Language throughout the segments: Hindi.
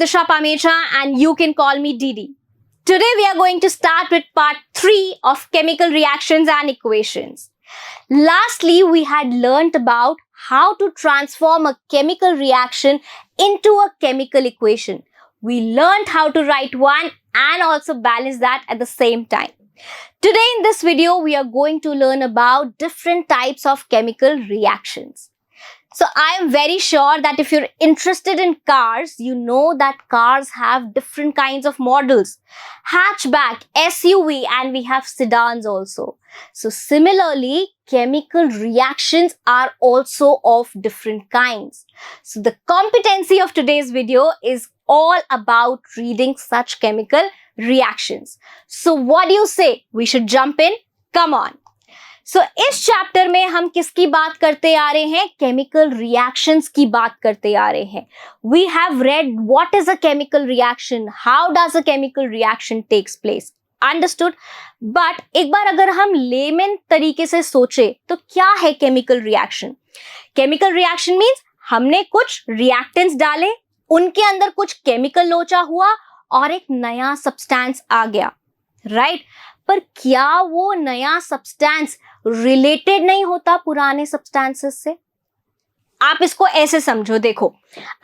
Disha Pamecha and you can call me Didi. Today we are going to start with part 3 of chemical reactions and equations. Lastly, we had learnt about how to transform a chemical reaction into a chemical equation. We learnt how to write one and also balance that at the same time. Today in this video, we are going to learn about different types of chemical reactions. So I am very sure that if you're interested in cars, you know that cars have different kinds of models. Hatchback, SUV, and we have sedans also. So similarly, chemical reactions are also of different kinds. So the competency of today's video is all about reading such chemical reactions. So what do you say? We should jump in? Come on. So इस चैप्टर में हम किसकी बात करते आ रहे हैं? केमिकल रिएक्शंस की बात करते आ रहे हैं. We have read what is a chemical reaction, how does a chemical reaction takes place. Understood? But एक बार अगर हम लेमन तरीके से सोचे तो क्या है chemical reaction? Chemical reaction means हमने कुछ रिएक्टेंट्स डाले, उनके अंदर कुछ केमिकल लोचा हुआ और एक नया सब्सटेंस आ गया, राइट? पर क्या वो नया सब्सटेंस रिलेटेड नहीं होता पुराने सब्सटेंसेस से? आप इसको ऐसे समझो, देखो,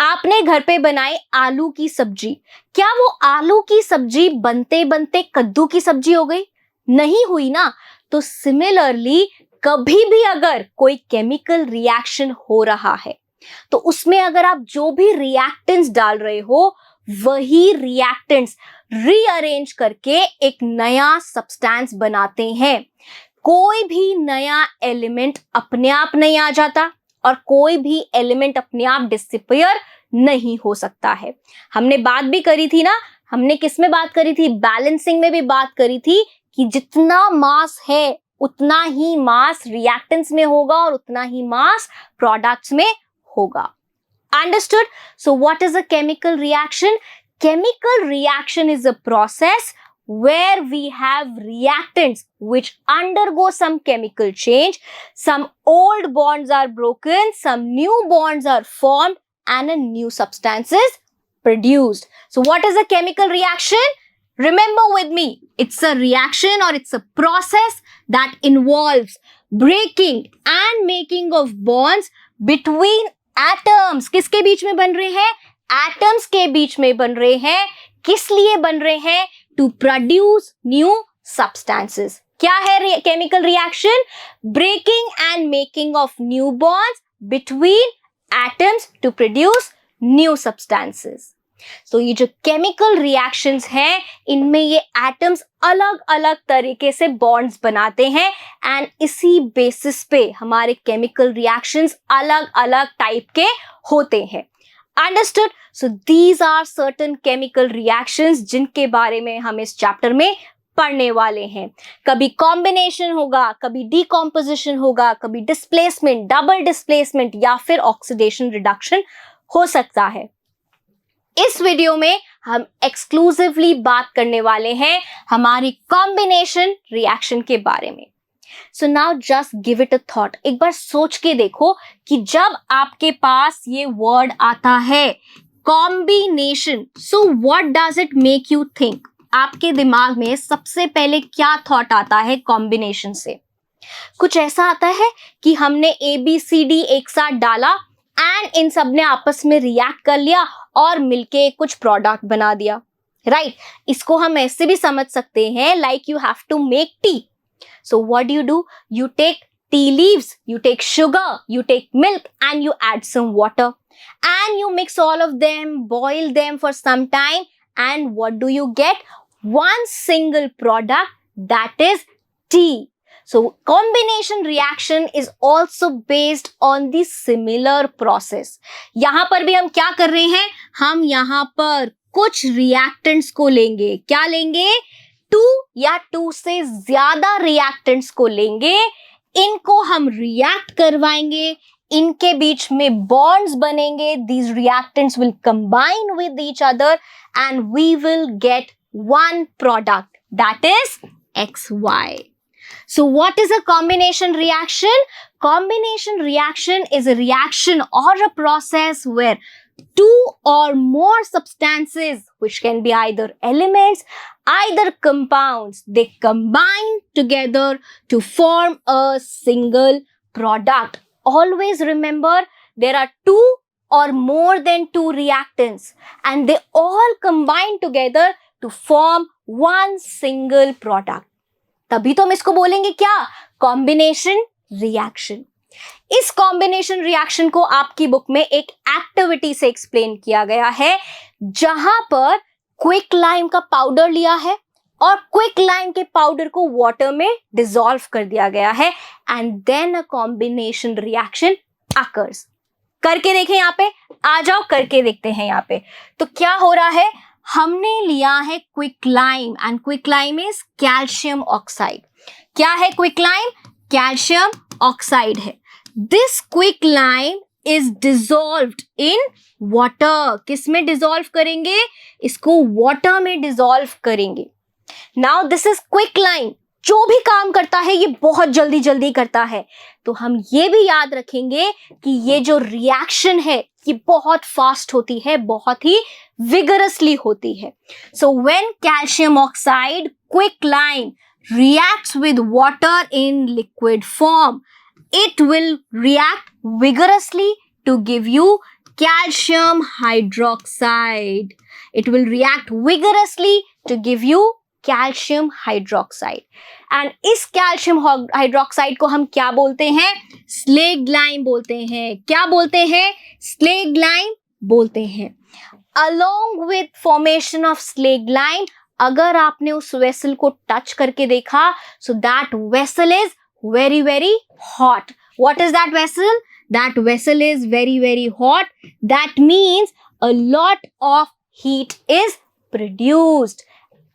आपने घर पे बनाई आलू की सब्जी, क्या वो आलू की सब्जी बनते बनते कद्दू की सब्जी हो गई? नहीं हुई ना. तो सिमिलरली कभी भी अगर कोई केमिकल रिएक्शन हो रहा है तो उसमें अगर आप जो भी रिएक्टेंट्स डाल रहे हो वही रिएक्टेंट्स रीअरेंज करके एक नया सब्सटेंस बनाते हैं. कोई भी नया एलिमेंट अपने आप नहीं आ जाता और कोई भी एलिमेंट अपने आप डिसअपीयर नहीं हो सकता है. हमने बात भी करी थी ना, हमने किस में बात करी थी? बैलेंसिंग में भी बात करी थी कि जितना मास है उतना ही मास रिएक्टेंट्स में होगा और उतना ही मास प्रोडक्ट्स में होगा. Understood? So what is a chemical reaction? Chemical reaction is a process where we have reactants which undergo some chemical change. Some old bonds are broken, some new bonds are formed, and a new substance is produced. So what is a chemical reaction? Remember with me, it's a reaction or it's a process that involves breaking and making of bonds between atoms. किसके बीच में बन रहे हैं? एटम्स के बीच में बन रहे हैं. किस लिए बन रहे हैं? To produce new substances. क्या है chemical reaction? Breaking and making of new bonds between atoms to produce new substances. तो ये जो केमिकल रिएक्शंस हैं इनमें ये एटम्स अलग अलग तरीके से बॉन्ड्स बनाते हैं एंड इसी बेसिस पे हमारे केमिकल रिएक्शंस अलग अलग टाइप के होते हैं. Understood? So these are certain chemical reactions जिनके बारे में हम इस चैप्टर में पढ़ने वाले हैं. कभी कॉम्बिनेशन होगा, कभी डीकॉम्पोजिशन होगा, कभी डिस्प्लेसमेंट, डबल डिस्प्लेसमेंट या फिर ऑक्सीडेशन रिडक्शन हो सकता है. इस वीडियो में हम एक्सक्लूसिवली बात करने वाले हैं हमारी कॉम्बिनेशन रिएक्शन के बारे में. So now just give it a thought. एक बार सोच के देखो कि जब आपके पास ये वर्ड आता है combination, so what does it make you think? आपके दिमाग में सबसे पहले क्या थॉट आता है कॉम्बिनेशन से? कुछ ऐसा आता है कि हमने ABCD एक साथ डाला एंड इन सब ने आपस में रिएक्ट कर लिया और मिलके कुछ प्रोडक्ट बना दिया, राइट? इसको हम ऐसे भी समझ सकते हैं like you have to make tea. So what do? You take tea leaves, you take sugar, you take milk and you add some water and you mix all of them, boil them for some time and what do you get? One single product, that is tea. So combination reaction is also based on the similar process. यहाँ पर भी हम क्या कर रहे हैं? हम यहाँ पर कुछ reactants को लेंगे. क्या लेंगे? 2 या 2 से ज्यादा reactants को लेंगे. इनको हम react करवाएंगे. इनके बीच में bonds बनेंगे. These reactants will combine with each other and we will get one product, that is XY. So what is a combination reaction? Combination reaction is a reaction or a process where two or more substances, which can be either elements, either compounds, they combine together to form a single product. Always remember, there are two or more than two reactants and they all combine together to form one single product. तभी तो हम इसको बोलेंगे क्या? Combination reaction. इस कॉम्बिनेशन रिएक्शन को आपकी बुक में एक एक्टिविटी से एक्सप्लेन किया गया है, जहां पर क्विक लाइम का पाउडर लिया है और क्विक लाइम के पाउडर को वाटर में डिसॉल्व कर दिया गया है and then a combination reaction occurs. करके देखें यहाँ पे, आ जाओ करके देखते हैं यहाँ पे. तो क्या हो रहा है, हमने लिया है quick lime and quick lime is calcium oxide. क्या है क्विक लाइम? कैल्शियम ऑक्साइड है. This quick lime is dissolved in water. किस में डिसॉल्व करेंगे? इसको वाटर में डिसॉल्व करेंगे. Now this is quick lime. जो भी काम करता है ये बहुत जल्दी जल्दी करता है. तो हम ये भी याद रखेंगे कि ये जो रिएक्शन है ये बहुत फास्ट होती है, बहुत ही विगरसली होती है. So when calcium oxide quick lime reacts with water in liquid form, it will react vigorously to give you calcium hydroxide. It will react vigorously to give you calcium hydroxide. And इस calcium hydroxide को हम क्या बोलते हैं? Slaked lime बोलते हैं. क्या बोलते हैं? Slaked lime बोलते हैं. Along with formation of slaked lime, अगर आपने उस वेसल को टच करके देखा, so that vessel is very very hot. What is that vessel? That vessel is very very hot. That means a lot of heat is produced.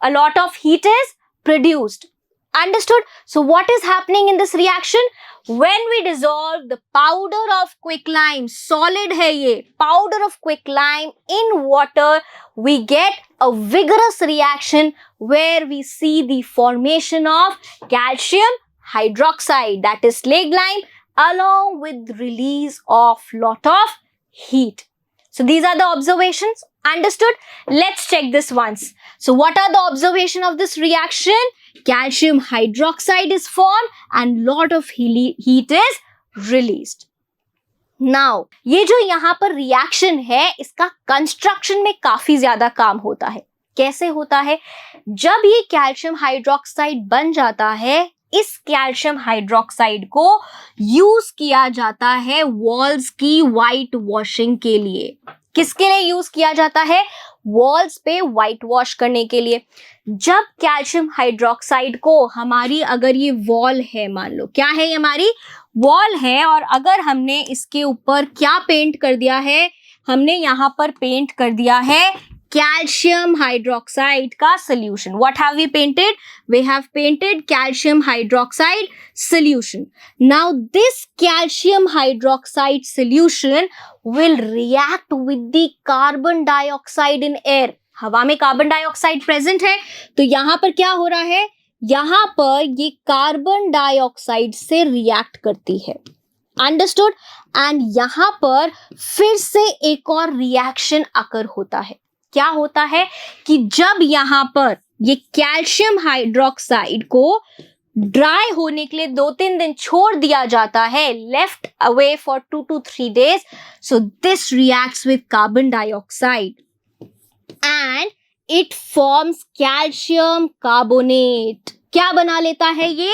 A lot of heat is produced. Understood? So what is happening in this reaction? When we dissolve the powder of quicklime, solid है ये, powder of quicklime in water, we get a vigorous reaction where we see the formation of calcium hydroxide, that is slaked lime, along with release of lot of heat. So these are the observations. Understood? Let's check this once. So what are the observation of this reaction? Calcium hydroxide is formed and lot of heat is released. Now, ये जो यहाँ पर रिएक्शन है, इसका कंस्ट्रक्शन में काफी ज्यादा काम होता है. कैसे होता है? जब ये कैल्शियम हाइड्रोक्साइड बन जाता है, इस कैल्शियम हाइड्रोक्साइड को यूज किया जाता है वॉल्स की व्हाइट वॉशिंग के लिए. किसके लिए यूज किया जाता है? वॉल्स पे व्हाइट वॉश करने के लिए. जब कैल्शियम हाइड्रोक्साइड को हमारी, अगर ये वॉल है, मान लो क्या है, ये हमारी वॉल है, और अगर हमने इसके ऊपर क्या पेंट कर दिया है, हमने यहाँ पर पेंट कर दिया है calcium hydroxide का solution. What have we painted? We have painted calcium hydroxide solution. Now this calcium hydroxide solution will react with the carbon dioxide in air. हवा में कार्बन डाइऑक्साइड प्रेजेंट है, तो यहाँ पर क्या हो रहा है? यहाँ पर ये कार्बन डाइऑक्साइड से रिएक्ट करती है. अंडरस्टूड? एंड यहाँ पर फिर से एक और रिएक्शन अकर होता है. क्या होता है कि जब यहाँ पर ये कैल्शियम हाइड्रोक्साइड को ड्राई होने के लिए 2-3 दिन छोड़ दिया जाता है, left away for 2 to 3 days, so this reacts with carbon dioxide and it forms calcium carbonate. क्या बना लेता है ये?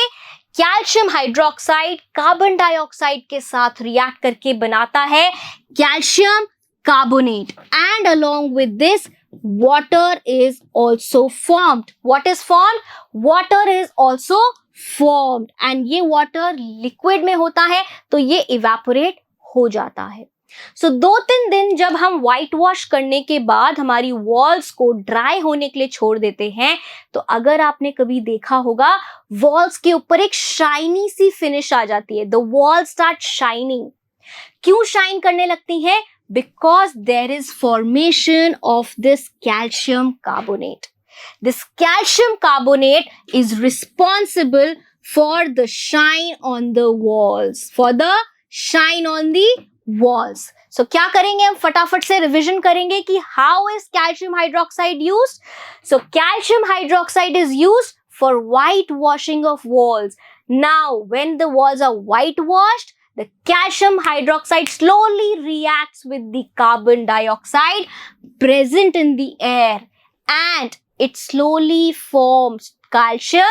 कैल्शियम हाइड्रोक्साइड कार्बन डाइऑक्साइड के साथ रिएक्ट करके बनाता है calcium carbonate, and along with this water is also formed. What is formed? Water is also formed and ये water liquid में होता है तो ये evaporate हो जाता है. So 2-3 दिन जब हम white wash करने के बाद हमारी walls को dry होने के लिए छोड़ देते हैं, तो अगर आपने कभी देखा होगा walls के ऊपर एक shiny सी finish आ जाती है. The walls start shining. क्यों shine करने लगती हैं? Because there is formation of this calcium carbonate. This calcium carbonate is responsible for the shine on the walls. For the shine on the walls. So क्या करेंगे हम, फटाफट से रिविजन करेंगे कि how is calcium hydroxide used. So calcium hydroxide is used for whitewashing of walls. Now when the walls are whitewashed, the calcium hydroxide slowly reacts with the carbon dioxide present in the air and it slowly forms calcium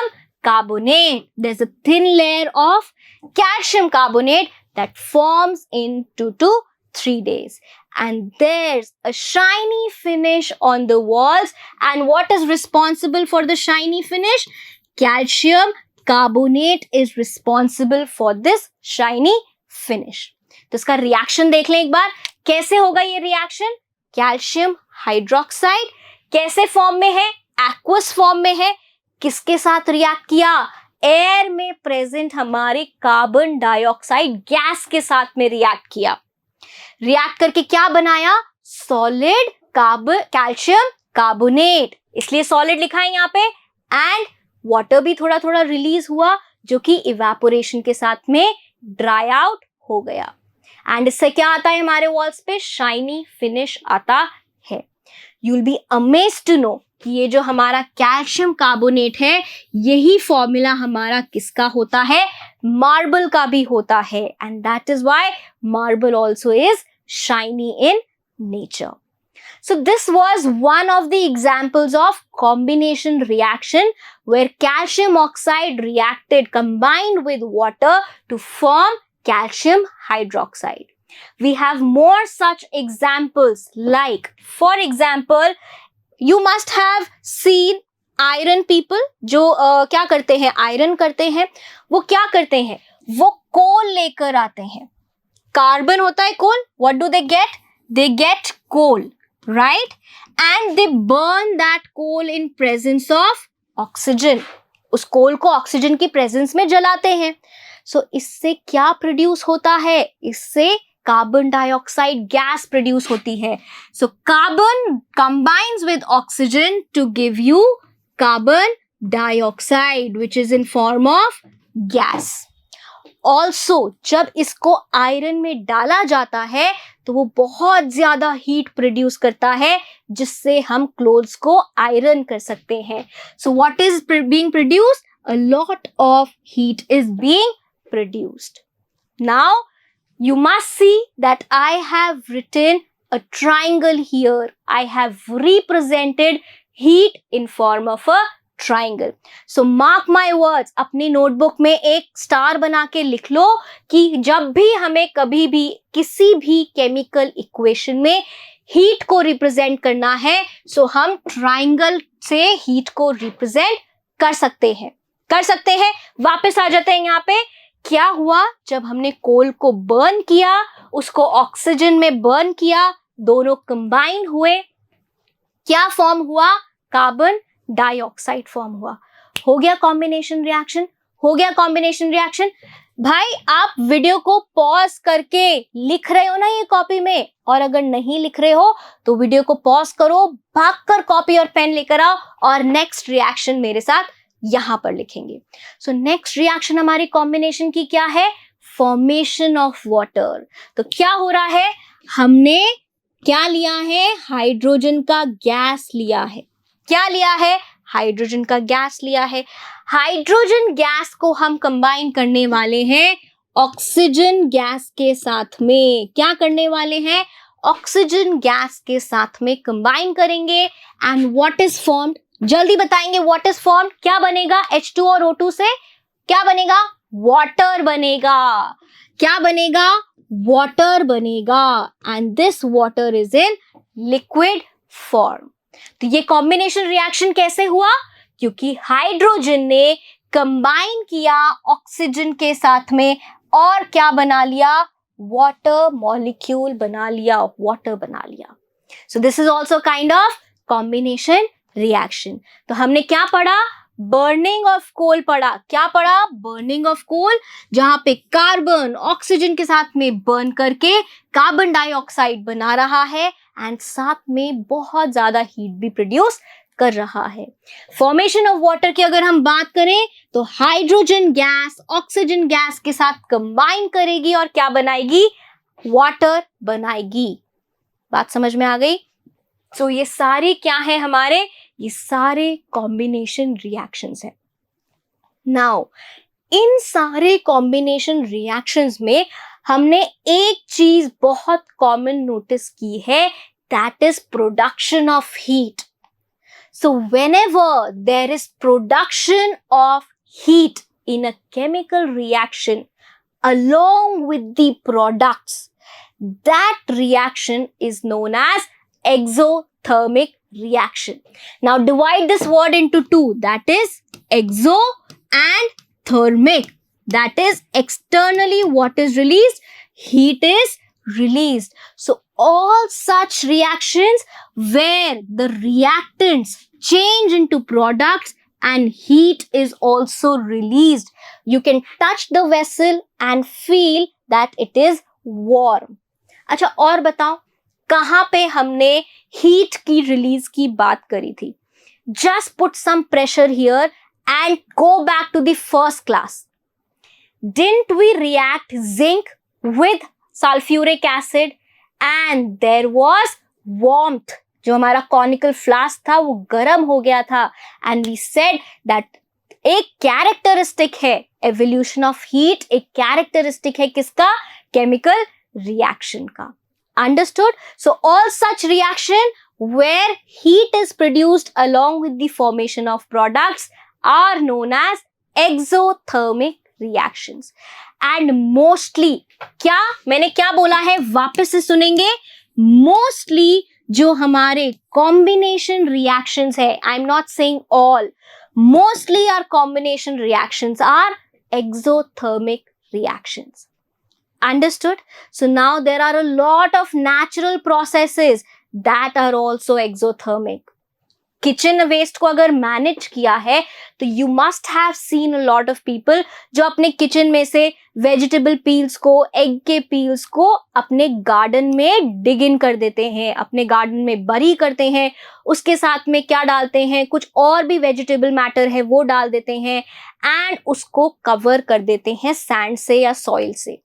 carbonate. There's a thin layer of calcium carbonate that forms in 2 to 3 days. And there's a shiny finish on the walls. And what is responsible for the shiny finish? Calcium carbonate is responsible for this shiny finish. तो इसका रिएक्शन देख लें एक बार, कैसे होगा ये रिएक्शन. कैल्शियम हाइड्रोक्साइड कैसे फॉर्म में है, एक्वस फॉर्म में है. किसके साथ रिएक्ट किया, एयर में प्रेजेंट हमारे कार्बन डाइऑक्साइड गैस के साथ में रिएक्ट किया. रिएक्ट करके क्या बनाया, सॉलिड कैल्शियम कार्बोनेट, इसलिए सॉलिड लिखा है यहाँ पे. एंड वाटर भी थोड़ा थोड़ा रिलीज हुआ जो कि इवेपोरेशन के साथ में ड्राई आउट हो गया. एंड इससे क्या आता है हमारे वॉल्स पे, शाइनी फिनिश आता है. You will be amazed to know कि ये जो हमारा कैल्शियम कार्बोनेट है, यही फॉर्मूला हमारा किसका होता है, मार्बल का भी होता है. And that is why marble also is shiny in nature. So this was one of the examples of combination reaction where calcium oxide reacted combined with water to form calcium hydroxide. We have more such examples like, for example, you must have seen iron people जो क्या करते हैं, आयरन करते हैं. वो क्या करते हैं, वो कोल लेकर आते हैं. कार्बन होता है कोल. what do they get? They get coal, right? And they burn that coal in presence of oxygen. उस कोल को ऑक्सीजन की प्रेजेंस में जलाते हैं. सो इससे क्या प्रोड्यूस होता है, इससे कार्बन डाइऑक्साइड गैस प्रोड्यूस होती है. So carbon combines with oxygen to give you carbon dioxide which is in form of gas. Also जब इसको आयरन में डाला जाता है तो वो बहुत ज्यादा हीट प्रोड्यूस करता है जिससे हम क्लोथ्स को आयरन कर सकते हैं. So what is being produced, a lot of heat is being produced. Now you must see that I have written a triangle here. I have represented heat in form of a triangle. So mark my words, अपनी नोटबुक में एक स्टार बना के लिख लो कि जब भी हमें कभी भी किसी भी केमिकल इक्वेशन में हीट को रिप्रेजेंट करना है, सो हम ट्राइंगल से हीट को रिप्रेजेंट कर सकते हैं. वापस आ जाते हैं यहाँ पे. क्या हुआ, जब हमने कोल को बर्न किया, उसको ऑक्सीजन में बर्न किया, दोनों कंबाइन हुए, क्या फॉर्म हुआ, कार्बन डाइऑक्साइड फॉर्म हुआ. हो गया कॉम्बिनेशन रिएक्शन. भाई आप वीडियो को पॉज करके लिख रहे हो ना ये कॉपी में, और अगर नहीं लिख रहे हो तो वीडियो को पॉज करो, भागकर कॉपी और पेन लेकर आओ और नेक्स्ट रिएक्शन मेरे साथ यहां पर लिखेंगे. सो नेक्स्ट रिएक्शन हमारी कॉम्बिनेशन की क्या है, फॉर्मेशन ऑफ वाटर. तो क्या हो रहा है, हमने क्या लिया है, हाइड्रोजन का गैस लिया है. क्या लिया है, हाइड्रोजन का गैस लिया है. हाइड्रोजन गैस को हम कंबाइन करने वाले हैं ऑक्सीजन गैस के साथ में. क्या करने वाले हैं, ऑक्सीजन गैस के साथ में कंबाइन करेंगे. एंड व्हाट इज फॉर्म्ड, जल्दी बताएंगे व्हाट इज फॉर्म्ड. क्या बनेगा, H2 और O2 से क्या बनेगा, वाटर बनेगा. क्या बनेगा, वाटर बनेगा. And this water is in liquid form. तो ये कॉम्बिनेशन रिएक्शन कैसे हुआ, क्योंकि हाइड्रोजन ने कंबाइन किया ऑक्सीजन के साथ में और क्या बना लिया, वाटर मॉलिक्यूल बना लिया, वाटर बना लिया. So this is also kind of combination reaction. तो हमने क्या पढ़ा, बर्निंग ऑफ कोल पढ़ा. क्या पढ़ा, बर्निंग ऑफ कोल, जहां पे कार्बन ऑक्सीजन के साथ में बर्न करके कार्बन डाइऑक्साइड बना रहा है एंड साथ में बहुत ज्यादा हीट भी प्रोड्यूस कर रहा है. फॉर्मेशन ऑफ वाटर की अगर हम बात करें तो हाइड्रोजन गैस ऑक्सीजन गैस के साथ कंबाइन करेगी और क्या बनाएगी, वाटर बनाएगी। बात समझ में आ गई? तो ये सारे क्या है हमारे? ये सारे कॉम्बिनेशन रिएक्शंस हैं। नाउ इन सारे कॉम्बिनेशन रिएक्शंस में हमने एक चीज बहुत कॉमन नोटिस की है, that is production of heat. So whenever there is production of heat in a chemical reaction along with the products, that reaction is known as exothermic reaction. Now divide this word into two, that is exo and thermic. That is externally what is released? Heat is released. So all such reactions where the reactants change into products and heat is also released, you can touch the vessel and feel that it is warm. अच्छा, और बताओ कहाँ पे हमने हीट की रिलीज की बात करी थी? Just put some pressure here and go back to the first class. Didn't we react zinc with sulfuric acid and there was warmth? जो हमारा कॉनिकल फ्लास्क था वो गर्म हो गया था, एंड वी सेड दैट एक कैरेक्टरिस्टिक है एवोल्यूशन ऑफ हीट, एक कैरेक्टरिस्टिक है किसका? केमिकल रिएक्शन का. Understood? So all such reaction where heat is produced along with the formation of products are known as exothermic reactions. And mostly, क्या मैंने क्या बोला है वापस से सुनेंगे? Mostly जो हमारे combination reactions है, I'm not saying all, mostly our combination reactions are exothermic reactions. Understood? So now there are a lot of natural processes that are also exothermic. Kitchen waste को अगर मैनेज किया है तो you must have seen a lot of people जो अपने किचन में से वेजिटेबल पील्स को, एग के पील्स को अपने गार्डन में डिग इन कर देते हैं, अपने गार्डन में बरी करते हैं. उसके साथ में क्या डालते हैं? कुछ और भी वेजिटेबल मैटर है वो डाल देते हैं एंड उसको कवर कर देते हैं सैंड से या सॉइल से.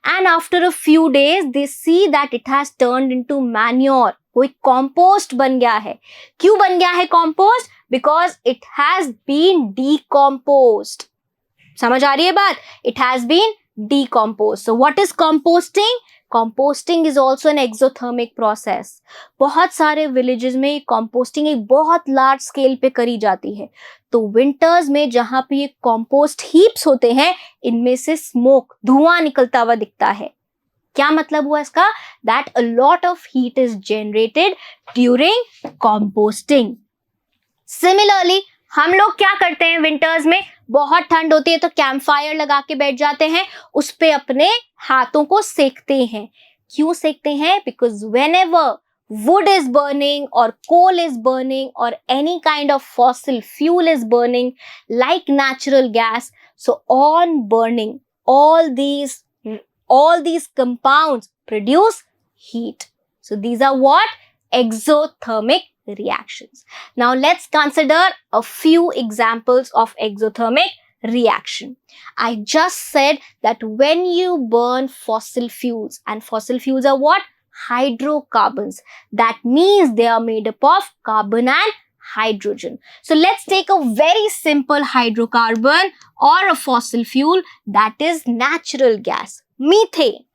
And after a few days they see that it has turned into manure. कोई compost बन गया है. क्यों बन गया है compost? Because it has been decomposed. समझ आ रही है बात? It has been decomposed. So what is composting? Composting is also an exothermic process. बहुत सारे villages में composting एक बहुत large scale पे करी जाती है. तो winters में जहाँ पे ये compost heaps होते हैं, इनमें से smoke, धुआं निकलता हुआ दिखता है. क्या मतलब हुआ इसका? That a lot of heat is generated during composting. Similarly, हम लोग क्या करते हैं विंटर्स में? बहुत ठंड होती है तो कैंप फायर लगा के बैठ जाते हैं, उस पे अपने हाथों को सेकते हैं. क्यों सेकते हैं? Because whenever wood is burning or coal is burning or any kind of fossil fuel is burning like natural gas, so on burning all these compounds produce heat. So these are what? Exothermic reactions. Now let's consider a few examples of exothermic reaction. I just said that when you burn fossil fuels, and fossil fuels are what? Hydrocarbons. That means they are made up of carbon and hydrogen. So let's take a very simple hydrocarbon or a fossil fuel, that is natural gas, methane.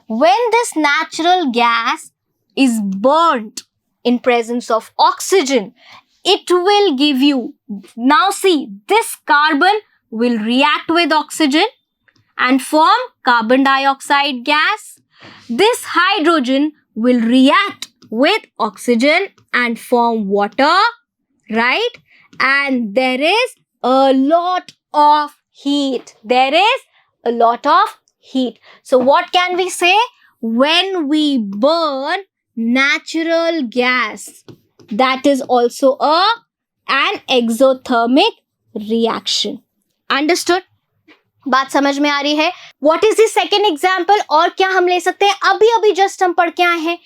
When this natural gas is burnt in presence of oxygen, it will give you, now see, this carbon will react with oxygen and form carbon dioxide gas. This hydrogen will react with oxygen and form water, right? And there is a lot of heat. There is a lot of heat. So what can we say? When we burn natural gas, that is also an exothermic reaction. Understood? बात समझ में आ रही है? What is the second example? और क्या हम ले सकते हैं? अभी जस्ट हम पढ़ के आए हैं,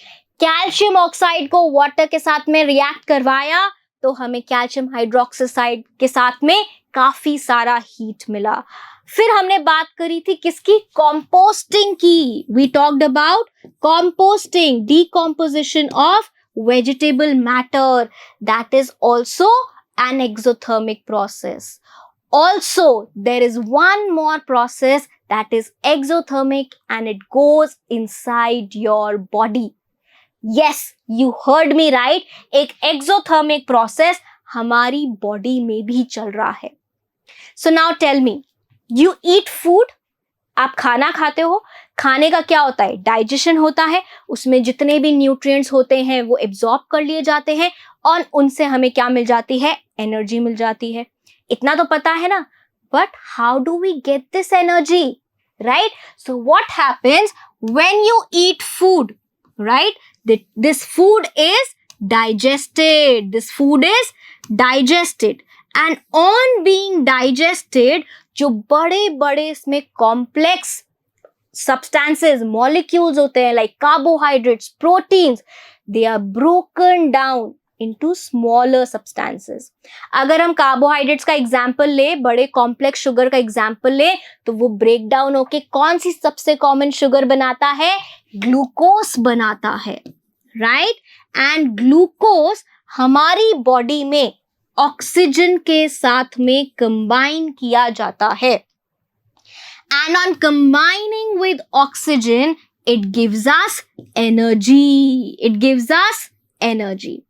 कैल्शियम ऑक्साइड को वाटर के साथ में रिएक्ट करवाया तो हमें कैल्शियम हाइड्रोक्साइड के साथ में काफी सारा हीट मिला. फिर हमने बात करी थी किसकी? कंपोस्टिंग की. We talked about composting, decomposition of vegetable matter. That is also an exothermic process. Also, there is one more process that is exothermic and it goes inside your body. Yes, you heard me right. एक exothermic process हमारी body में भी चल रहा है. So now tell me, you eat food? आप खाना खाते हो. खाने का क्या होता है? डाइजेशन होता है. उसमें जितने भी न्यूट्रिएंट्स होते हैं वो एब्जॉर्ब कर लिए जाते हैं और उनसे हमें क्या मिल जाती है? एनर्जी मिल जाती है. इतना तो पता है ना. But how do we get this energy? Right? So what happens when you eat food? Right? This food is digested. This food is digested. And on being digested, जो बड़े बड़े इसमें कॉम्प्लेक्स substances, molecules होते हैं like carbohydrates, proteins, they are broken down into smaller substances. अगर हम कार्बोहाइड्रेट्स का एग्जाम्पल ले, बड़े कॉम्प्लेक्स शुगर का एग्जाम्पल ले, तो वो ब्रेक डाउन होके कौन सी सबसे कॉमन शुगर बनाता है? ग्लूकोज बनाता है. राइट? एंड ग्लूकोज हमारी बॉडी में ऑक्सीजन के साथ में कंबाइन किया जाता है. And on combining with oxygen, it gives us energy. It gives us energy.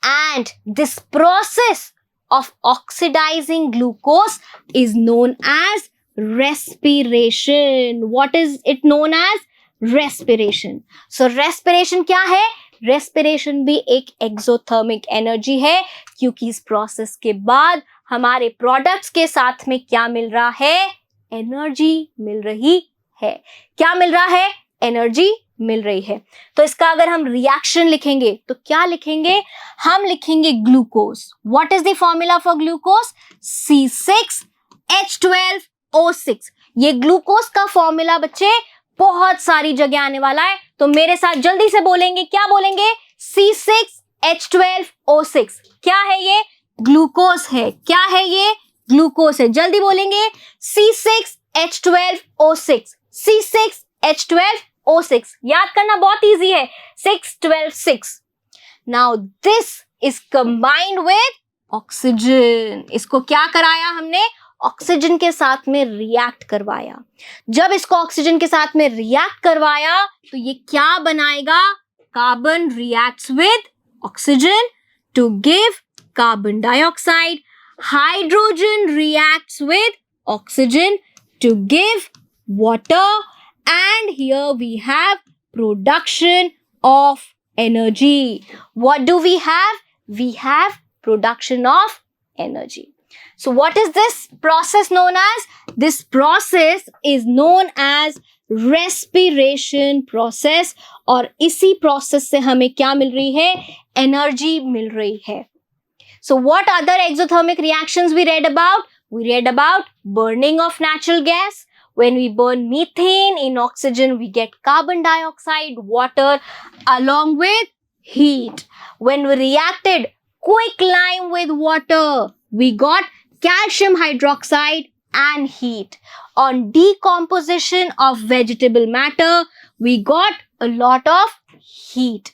And this process of oxidizing glucose is known as respiration. What is it known as? Respiration. So respiration क्या है? Respiration भी एक exothermic energy है, क्योंकि इस process के बाद हमारे products के साथ में क्या मिल रहा है? एनर्जी मिल रही है. क्या मिल रहा है? एनर्जी मिल रही है. तो इसका अगर हम रिएक्शन लिखेंगे तो क्या लिखेंगे? हम लिखेंगे glucose. What is the formula for glucose? C6H12O6. ये ग्लूकोज का फॉर्मूला बच्चे बहुत सारी जगह आने वाला है, तो मेरे साथ जल्दी से बोलेंगे. क्या बोलेंगे? C6H12O6. क्या है ये? ग्लूकोज है. क्या है ये? ग्लूकोज है. जल्दी बोलेंगे. C6H12O6. C6H12O6. याद करना बहुत इजी है. 6 12 6. Now this is combined with oxygen. इसको क्या कराया हमने? ऑक्सीजन के साथ में रिएक्ट करवाया. जब इसको ऑक्सीजन के साथ में रिएक्ट करवाया तो ये क्या बनाएगा? Carbon reacts with oxygen to give carbon dioxide. Hydrogen reacts with oxygen to give water, and here we have production of energy. What do we have? We have production of energy. So what is this process known as? This process is known as respiration process. और इसी process से हमें क्या मिल रही है? Energy मिल रही है. So what other exothermic reactions we read about? We read about burning of natural gas. When we burn methane in oxygen, we get carbon dioxide, water, along with heat. When we reacted quicklime with water, we got calcium hydroxide and heat. On decomposition of vegetable matter, we got a lot of heat.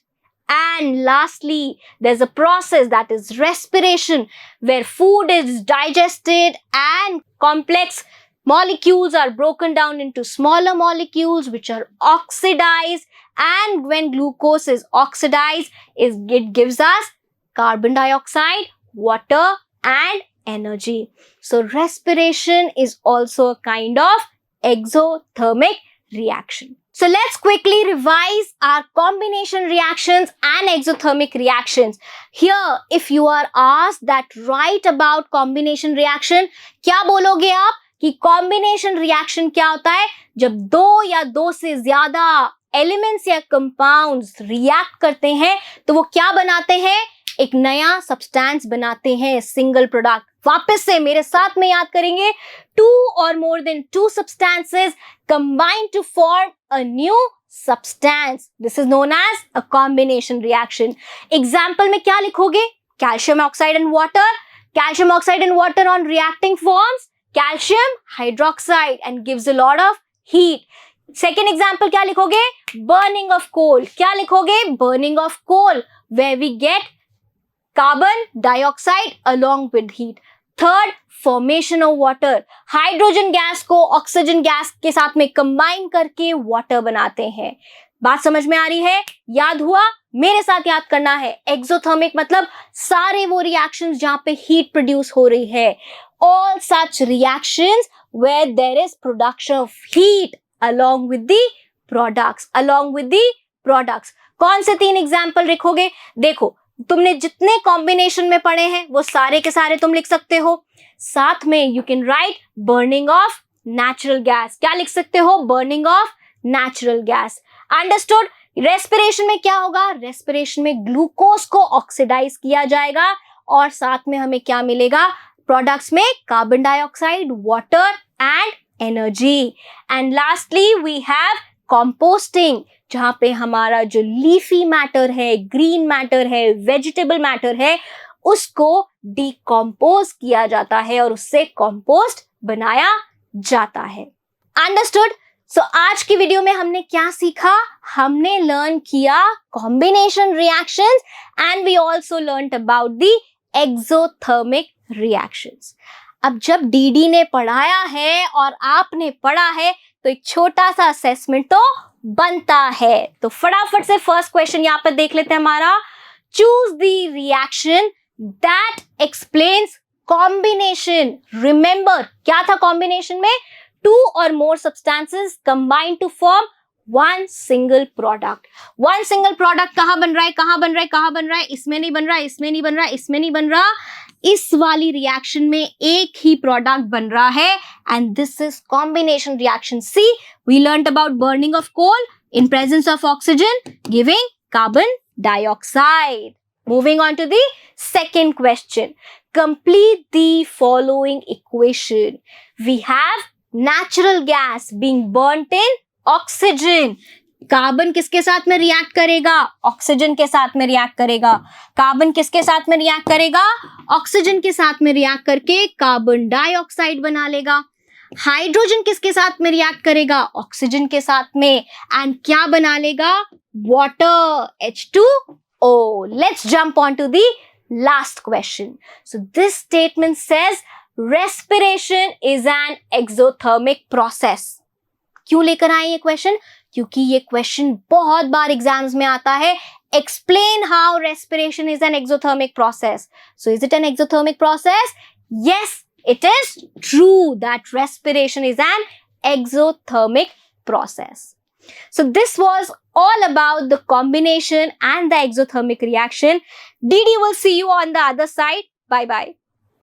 And lastly, there's a process that is respiration, where food is digested and complex molecules are broken down into smaller molecules which are oxidized. And when glucose is oxidized, it gives us carbon dioxide, water, and energy. So respiration is also a kind of exothermic reaction. So let's quickly revise our combination reactions and exothermic reactions. Here, if you are asked that write about combination reaction, क्या बोलोगे आप? कि combination reaction क्या होता है? जब दो या दो से ज्यादा elements या compounds react करते हैं तो वो क्या बनाते हैं? एक नया substance बनाते हैं, single product. वापस से मेरे साथ में याद करेंगे. 2 or more than 2 substances combine to form a new substance. This is known as a combination reaction. Example में क्या लिखोगे? Calcium oxide and water. Calcium oxide and water on reacting forms calcium hydroxide and gives a lot of heat. Second example क्या लिखोगे? Burning of coal. क्या लिखोगे? Burning of coal, where we get carbon dioxide along with heat. Third, formation of water. Hydrogen gas को ऑक्सीजन गैस के साथ में कंबाइन करके वाटर बनाते हैं. बात समझ में आ रही है? याद हुआ? मेरे साथ याद करना है. एक्सोथर्मिक मतलब सारे वो रिएक्शंस जहां पे हीट प्रोड्यूस हो रही है. All such reactions where there is production of heat along with the products. कौन से 3 एग्जाम्पल लिखोगे? देखो, तुमने जितने कॉम्बिनेशन में पढ़े हैं वो सारे के सारे तुम लिख सकते हो. साथ में you can write burning of natural gas. क्या लिख सकते हो? Burning of natural gas. Understood? Respiration में क्या होगा? रेस्पिरेशन में ग्लूकोज को ऑक्सीडाइज किया जाएगा और साथ में हमें क्या मिलेगा? प्रोडक्ट्स में carbon dioxide, water and energy. And lastly we have composting, जहां पे हमारा जो लीफी मैटर है, ग्रीन मैटर है, वेजिटेबल मैटर है, उसको डिकम्पोज किया जाता है और उससे कंपोस्ट बनाया जाता है. अंडरस्टूड? सो आज की वीडियो में हमने क्या सीखा? हमने लर्न किया combination reactions and we also learned about the exothermic reactions. अब जब डीडी ने पढ़ाया है और आपने पढ़ा है तो एक छोटा सा असेसमेंट तो बनता है. तो फटाफट से फर्स्ट क्वेश्चन यहां पर देख लेते हैं हमारा. Choose the reaction that explains combination. Remember क्या था कॉम्बिनेशन में? 2 or more substances combine to form one single product. One single product कहाँ बन रहा है? कहाँ बन रहा है? कहाँ बन रहा है? इसमें नहीं बन रहा, इसमें नहीं बन रहा, इसमें नहीं बन रहा. इस वाली रिएक्शन में एक ही प्रोडक्ट बन रहा है and this is combination reaction. See, we learnt about burning of coal in presence of oxygen giving carbon dioxide. Moving on to the second question. Complete the following equation. We have natural gas being burnt in oxygen. Carbon किसके साथ में रिएक्ट करेगा? ऑक्सीजन के साथ में रिएक्ट करेगा. कार्बन किसके साथ में रिएक्ट करेगा? ऑक्सीजन के साथ में रिएक्ट करके कार्बन डाइऑक्साइड बना लेगा. हाइड्रोजन किसके साथ में रिएक्ट करेगा? ऑक्सीजन के साथ में. एंड क्या बना लेगा? Water, H2O. Let's jump on to the last question. So this statement says respiration is an exothermic process. क्यों लेकर आए ये क्वेश्चन? क्योंकि ये क्वेश्चन बहुत बार एग्जाम्स में आता है. Explain how respiration is an exothermic process. So is it an exothermic process? Yes, it is true that respiration is an exothermic process. So this was all about the combination and the exothermic reaction. Didi will see you on the other side. Bye bye.